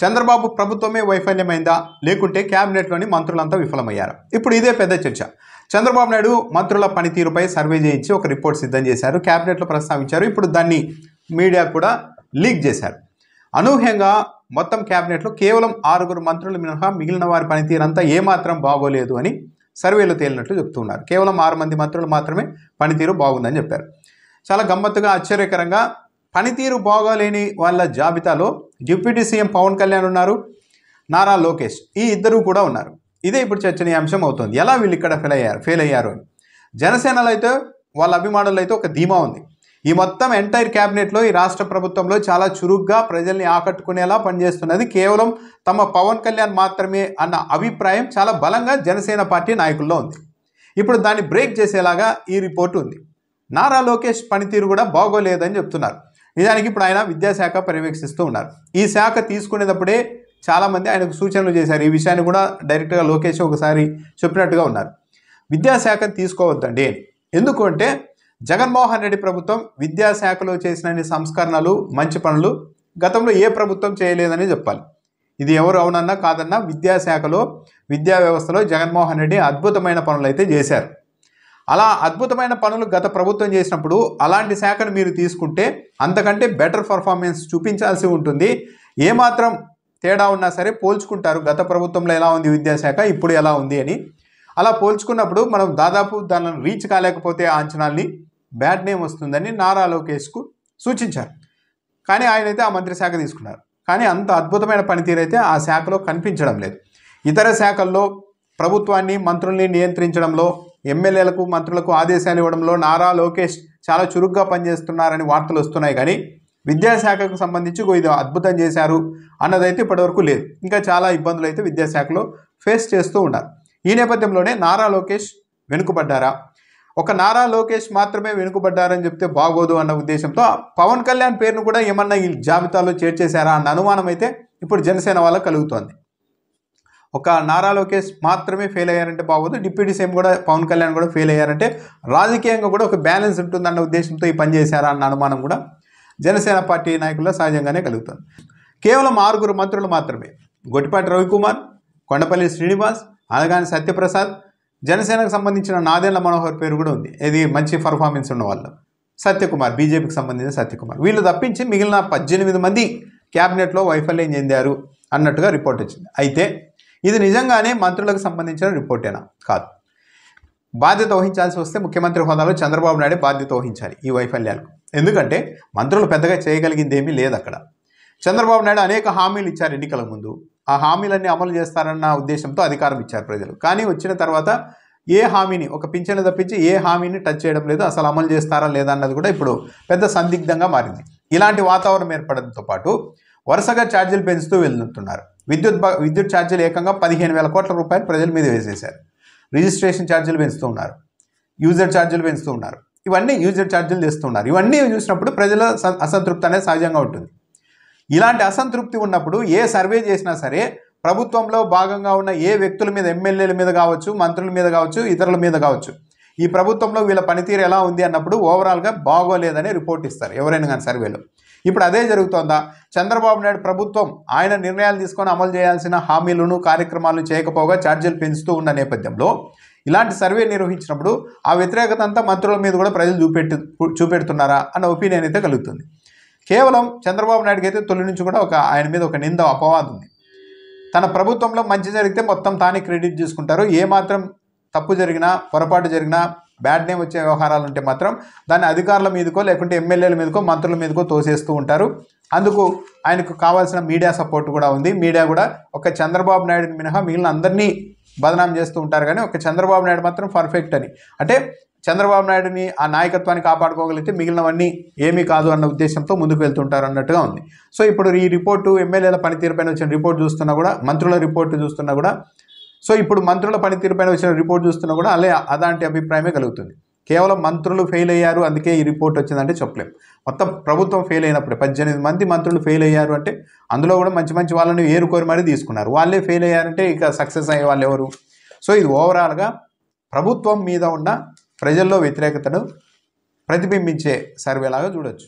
చంద్రబాబు ప్రభుత్వమే వైఫల్యమైందా లేకుంటే క్యాబినెట్లోని మంత్రులంతా విఫలమయ్యారు? ఇప్పుడు ఇదే పెద్ద చర్చ. చంద్రబాబు నాయుడు మంత్రుల పనితీరుపై సర్వే చేయించి ఒక రిపోర్ట్ సిద్ధం చేశారు, క్యాబినెట్లో ప్రస్తావించారు. ఇప్పుడు దాన్ని మీడియా కూడా లీక్ చేశారు. అనూహ్యంగా మొత్తం క్యాబినెట్లో కేవలం 6 మంత్రులు మినహా మిగిలిన వారి పనితీరంతా ఏమాత్రం బాగోలేదు అని సర్వేలో తేలినట్లు చెప్తున్నారు. కేవలం 6 మంది మంత్రులు మాత్రమే పనితీరు బాగుందని చెప్పారు. చాలా గమ్మత్తుగా, ఆశ్చర్యకరంగా పనితీరు బాగోలేని వాళ్ళ జాబితాలో డిప్యూటీ సీఎం పవన్ కళ్యాణ్ ఉన్నారు, నారా లోకేష్, ఈ ఇద్దరు కూడా ఉన్నారు. ఇదే ఇప్పుడు చర్చనీయాంశం అవుతుంది. ఎలా వీళ్ళు ఇక్కడ ఫెయిల్ అయ్యారు అని. జనసేనలో అయితే వాళ్ళ అభిమానులు అయితే ఒక ధీమా ఉంది. ఈ మొత్తం ఎంటైర్ క్యాబినెట్లో ఈ రాష్ట్ర ప్రభుత్వంలో చాలా చురుగ్గా ప్రజల్ని ఆకట్టుకునేలా పనిచేస్తున్నది కేవలం తమ పవన్ కళ్యాణ్ మాత్రమే అన్న అభిప్రాయం చాలా బలంగా జనసేన పార్టీ నాయకుల్లో ఉంది. ఇప్పుడు దాన్ని బ్రేక్ చేసేలాగా ఈ రిపోర్టు ఉంది. నారా లోకేష్ పనితీరు కూడా బాగోలేదని చెప్తున్నారు. నిజానికి ఇప్పుడు ఆయన విద్యాశాఖ పర్యవేక్షిస్తూ ఉన్నారు. ఈ శాఖ తీసుకునేటప్పుడే చాలామంది ఆయనకు సూచనలు చేశారు. ఈ విషయాన్ని కూడా డైరెక్ట్గా లోకేష్ ఒకసారి చెప్పినట్టుగా ఉన్నారు. విద్యాశాఖను తీసుకోవద్దండి. ఎందుకు అంటే జగన్మోహన్ రెడ్డి ప్రభుత్వం విద్యాశాఖలో చేసిన సంస్కరణలు, మంచి పనులు గతంలో ఏ ప్రభుత్వం చేయలేదని చెప్పాలి. ఇది ఎవరు అవునన్నా కాదన్నా విద్యాశాఖలో, విద్యా వ్యవస్థలో జగన్మోహన్ రెడ్డి అద్భుతమైన పనులు అయితే చేశారు. అలా అద్భుతమైన పనులు గత ప్రభుత్వం చేసినప్పుడు అలాంటి శాఖను మీరు తీసుకుంటే అంతకంటే బెటర్ పర్ఫార్మెన్స్ చూపించాల్సి ఉంటుంది. ఏమాత్రం తేడా ఉన్నా సరే పోల్చుకుంటారు. గత ప్రభుత్వంలో ఎలా ఉంది విద్యాశాఖ, ఇప్పుడు ఎలా ఉంది అని. అలా పోల్చుకున్నప్పుడు మనం దాదాపు దానిని రీచ్ కాలేకపోతే ఆ అంచనాల్ని బ్యాడ్ నేమ్ వస్తుందని నారా లోకేష్కు సూచించారు. కానీ ఆయన అయితే ఆ మంత్రి శాఖ తీసుకున్నారు. కానీ అంత అద్భుతమైన పనితీరు అయితే ఆ శాఖలో కనిపించడం లేదు. ఇతర శాఖల్లో ప్రభుత్వాన్ని, మంత్రుల్ని నియంత్రించడంలో, ఎమ్మెల్యేలకు, మంత్రులకు ఆదేశాలు ఇవ్వడంలో నారా లోకేష్ చాలా చురుగ్గా పనిచేస్తున్నారని వార్తలు వస్తున్నాయి. కానీ విద్యాశాఖకు సంబంధించి ఇది అద్భుతం చేశారు అన్నదైతే ఇప్పటివరకు లేదు. ఇంకా చాలా ఇబ్బందులు అయితే విద్యాశాఖలో ఫేస్ చేస్తూ ఉన్నారు. ఈ నేపథ్యంలోనే నారా లోకేష్ వెనుకబడ్డారా, ఒక నారా లోకేష్ మాత్రమే వెనుకబడ్డారని చెప్తే బాగోదు అన్న ఉద్దేశంతో పవన్ కళ్యాణ్ పేరును కూడా ఏమన్నా ఈ జాబితాలో చేర్చేశారా అన్న అనుమానం అయితే ఇప్పుడు జనసేన వాళ్ళకు కలుగుతోంది. ఒక నారా లోకేష్ మాత్రమే ఫెయిల్ అయ్యారంటే బాగోదు, డిప్యూటీ సీఎం కూడా పవన్ కళ్యాణ్ కూడా ఫెయిల్ అయ్యారంటే రాజకీయంగా కూడా ఒక బ్యాలెన్స్ ఉంటుందన్న ఉద్దేశంతో ఈ పని చేశారా అన్న అనుమానం కూడా జనసేన పార్టీ నాయకుల్లో సహజంగానే కలుగుతుంది. కేవలం 6 మంత్రులు మాత్రమే, గొట్టిపాటి రవికుమార్, కొండపల్లి శ్రీనివాస్, అనగాని సత్యప్రసాద్, జనసేనకు సంబంధించిన నాదెండ్ల మనోహర్ పేరు కూడా ఉంది. ఇది మంచి పర్ఫార్మెన్స్ ఉన్న వాళ్ళు. సత్యకుమార్, బీజేపీకి సంబంధించిన సత్యకుమార్, వీళ్ళు తప్పించి మిగిలిన 18 మంది క్యాబినెట్లో వైఫల్యం చెందారు అన్నట్టుగా రిపోర్ట్ వచ్చింది. అయితే ఇది నిజంగానే మంత్రులకు సంబంధించిన రిపోర్టేనా? కాదు. బాధ్యత వహించాల్సి వస్తే ముఖ్యమంత్రి హోదాలో చంద్రబాబు నాయుడు బాధ్యత వహించాలి ఈ వైఫల్యాలకు. ఎందుకంటే మంత్రులు పెద్దగా చేయగలిగింది ఏమీ లేదు అక్కడ. చంద్రబాబు నాయుడు అనేక హామీలు ఇచ్చారు ఎన్నికల ముందు. ఆ హామీలన్నీ అమలు చేస్తారన్న ఉద్దేశంతో అధికారం ఇచ్చారు ప్రజలు. కానీ వచ్చిన తర్వాత ఏ హామీని, ఒక పింఛను తప్పించి ఏ హామీని టచ్ చేయడం లేదు. అసలు అమలు చేస్తారా లేదా అన్నది కూడా ఇప్పుడు పెద్ద సందిగ్ధంగా మారింది. ఇలాంటి వాతావరణం ఏర్పడంతో పాటు వరుసగా ఛార్జీలు పెంచుతూ వెళ్తున్నారు. విద్యుత్ ఛార్జీలు ఏకంగా 15,000 కోట్ల రూపాయలు ప్రజల మీద వేసేశారు. రిజిస్ట్రేషన్ ఛార్జీలు పెంచుతూ ఉన్నారు, యూజర్ ఛార్జీలు పెంచుతూ ఉన్నారు, ఇవన్నీ యూజర్ ఛార్జీలు తెస్తున్నారు. ఇవన్నీ చూసినప్పుడు ప్రజల అసంతృప్తి అనేది సహజంగా ఉంటుంది. ఇలాంటి అసంతృప్తి ఉన్నప్పుడు ఏ సర్వే చేసినా సరే ప్రభుత్వంలో భాగంగా ఉన్న ఏ వ్యక్తుల మీద, ఎమ్మెల్యేల మీద కావచ్చు, మంత్రుల మీద కావచ్చు, ఇతరుల మీద కావచ్చు, ఈ ప్రభుత్వంలో వీళ్ళ పనితీరు ఎలా ఉంది అన్నప్పుడు ఓవరాల్గా బాగోలేదని రిపోర్ట్ ఇస్తారు ఎవరైనా కానీ సర్వేలో. ఇప్పుడు అదే జరుగుతోందా? చంద్రబాబు నాయుడు ప్రభుత్వం ఆయన నిర్ణయాలు తీసుకొని అమలు చేయాల్సిన హామీలను, కార్యక్రమాలను చేయకపోగా ఛార్జీలు పెంచుతూ ఉన్న నేపథ్యంలో ఇలాంటి సర్వే నిర్వహించినప్పుడు ఆ వ్యతిరేకత అంతా మంత్రుల మీద కూడా ప్రజలు చూపెడుతున్నారా అన్న ఒపీనియన్ అయితే కలుగుతుంది. కేవలం చంద్రబాబు నాయుడుకి అయితే తొలి నుంచి కూడా ఆయన మీద ఒక నింద, అపవాదం ఉంది. తన ప్రభుత్వంలో మంచి జరిగితే మొత్తం తానే క్రెడిట్ తీసుకుంటారు. ఏమాత్రం తప్పు జరిగినా, పొరపాటు జరిగినా, బ్యాడ్ నేమ్ వచ్చే వ్యవహారాలు ఉంటే మాత్రం దాన్ని అధికారుల మీదకో, లేకుంటే ఎమ్మెల్యేల మీదకో, మంత్రుల మీదకో తోసేస్తూ ఉంటారు. అందుకు ఆయనకు కావాల్సిన మీడియా సపోర్ట్ కూడా ఉంది. మీడియా కూడా ఒక చంద్రబాబు నాయుడుని మినహా మిగిలిన అందరినీ బదనాం చేస్తూ ఉంటారు. కానీ ఒక చంద్రబాబు నాయుడు మాత్రం పర్ఫెక్ట్ అని, అంటే చంద్రబాబు నాయుడుని ఆ నాయకత్వాన్ని కాపాడుకోగలిగితే మిగిలినవన్నీ ఏమీ కాదు అన్న ఉద్దేశంతో ముందుకు వెళ్తుంటారు అన్నట్టుగా ఉంది. సో ఇప్పుడు ఈ రిపోర్టు, ఎమ్మెల్యేల పనితీరుపైన వచ్చిన రిపోర్ట్ చూస్తున్నా కూడా, మంత్రుల రిపోర్టు చూస్తున్నా కూడా, సో ఇప్పుడు మంత్రుల పనితీరుపైన వచ్చిన రిపోర్ట్ చూస్తున్నా కూడా అలాంటి అభిప్రాయమే కలుగుతుంది. కేవలం మంత్రులు ఫెయిల్ అయ్యారు అందుకే ఈ రిపోర్ట్ వచ్చిందంటే చెప్పలేం. మొత్తం ప్రభుత్వం ఫెయిల్ అయినప్పుడే 18 మంది మంత్రులు ఫెయిల్ అయ్యారు అంటే అందులో కూడా మంచి మంచి వాళ్ళని ఏరుకోరి మరీ తీసుకున్నారు. వాళ్ళే ఫెయిల్ అయ్యారంటే ఇక సక్సెస్ అయ్యే వాళ్ళు ఎవరు? సో ఇది ఓవరాల్గా ప్రభుత్వం మీద ఉన్న ప్రజల్లో వ్యతిరేకతను ప్రతిబింబించే సర్వేలాగా చూడొచ్చు.